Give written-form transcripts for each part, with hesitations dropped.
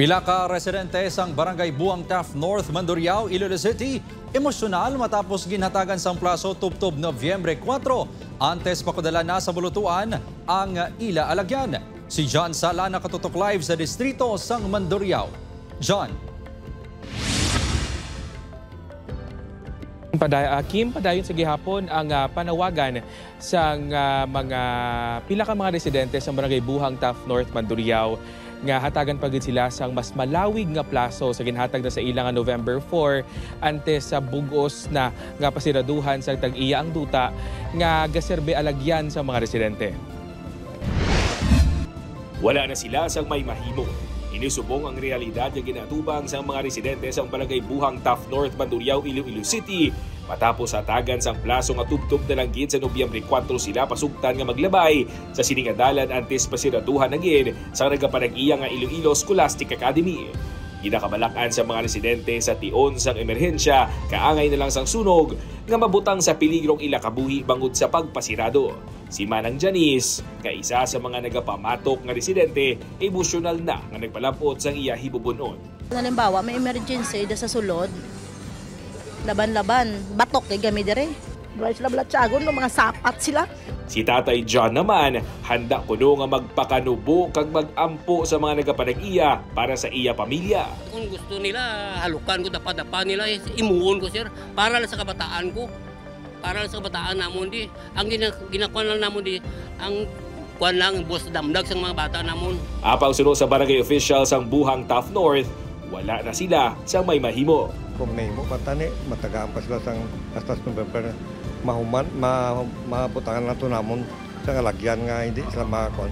Pila ka residente sang Barangay Buang Taft North, Mandurriao, Iloilo City, emosyonal matapos ginhatagan sang plaso tubtob Nobyembre 4. Antes makudala na sa bulutuan ang ila alagyan. Si John Sala nakatutok live sa distrito sang Mandurriao. John. Padayon sa gihapon ang panawagan sa mga pila ka mga residente sa Barangay Buang Taft North, Mandurriao nga hatagan pagid sila sang mas malawig nga plaso sa ginhatag na sa ilang November 4 antes sa bugos na nga pasiraduhan sa tag-iya ang duta nga gaserbe alagyan sa mga residente. Wala na sila sang may mahimo. Inisubong ang realidad nga ginatubang sa mga residente sa Barangay Buang Taft North, Mandurriao, Iloilo City. Matapos hatagan sang plaso nga tubtob na langgit sa Nobyembre 4 sila pasugtan nga maglabay sa siningadalan antes pasiraduhan na gid sa nagapanag-iya nga Iloilo Scholastic Academy. Ginakabalakan sa mga residente sa tion sang emerhensya kaangay na lang sang sunog nga mabutang sa peligrong ila kabuhi bangod sa pagpasirado. Si Manang Janice, nga isa sa mga nagapamatok nga residente, emosyonal na nga nagpalapot sang iya hibubunon. Halimbawa, may emergency sa sulod, laban-laban, batok kay gami dire. Wala sila balatsagon, mga sapat sila. Si Tatay John naman, handa kuno nga magpakanubo kag magampo sa mga nagapanag-iya para sa iya pamilya. Kung gusto nila, halukan ko, dapa-dapa nila, imuon ko sir, para lang sa kabataan ko. Para lang sa kabataan namon di. Ang ginakuan lang namon di, ang kuan lang, boss damdag sa mga bata namon. Apang sunod sa barangay officials ang Buang Taft North, wala na sila sa may mahimo. Kung mahimo patani, matagaan pa sila sang astas November mahuman, mabutangan na ito namon sa alagyan nga hindi sila makakon.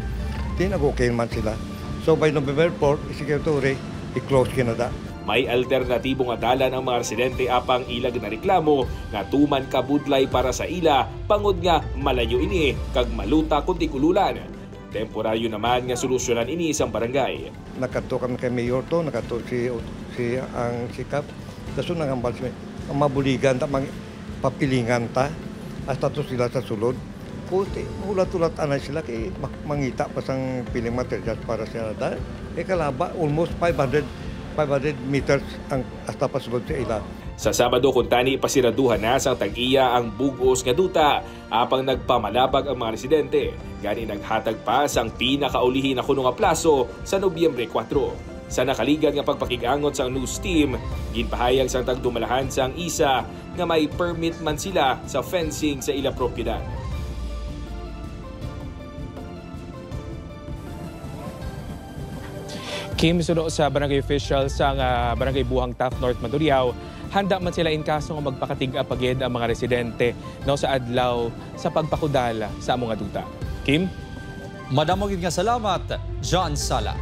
Di nag-okay man sila. So by November 4, isikituri, i-close kinada. May alternatibong adalan ang mga residente apang ilag na reklamo nga tuman kabudlay para sa ila pangod nga malayo ini kag maluta kundi kululan. Temporaryo naman nga solusyonan ini sa barangay. Nakato kami kay Mayor to, nakato si ang sikap. Kaso nangambal si mabuligan ta papilingan ta hasta to sila sa sulod. Kuti ulat-ulat anay sila kay mangita pa sang piling materials para sa nada. Kalaba almost 500 meters ang hasta pasulod sa ila. Sa Sabado kuntani pasiraduhan na sang tag-iya ang bugos nga duta apang nagpamalabag ang mga residente. Gani naghatag pa sang pinakaulihin na kuno nga plaso sa Nobyembre 4. Sa nakaligan nga pagpakig-angon sang news team, ginpahayag sang tagdumalahan sang isa nga may permit man sila sa fencing sa ila propiedad. Kim, suno sa barangay official sa Barangay Buang Taft North, Mandurriao, handa man sila in kaso nga magpakatig-a pagid ang mga residente no sa adlaw sa pagpakudala sa among duta. Kim? Madamog nga salamat, John Sala.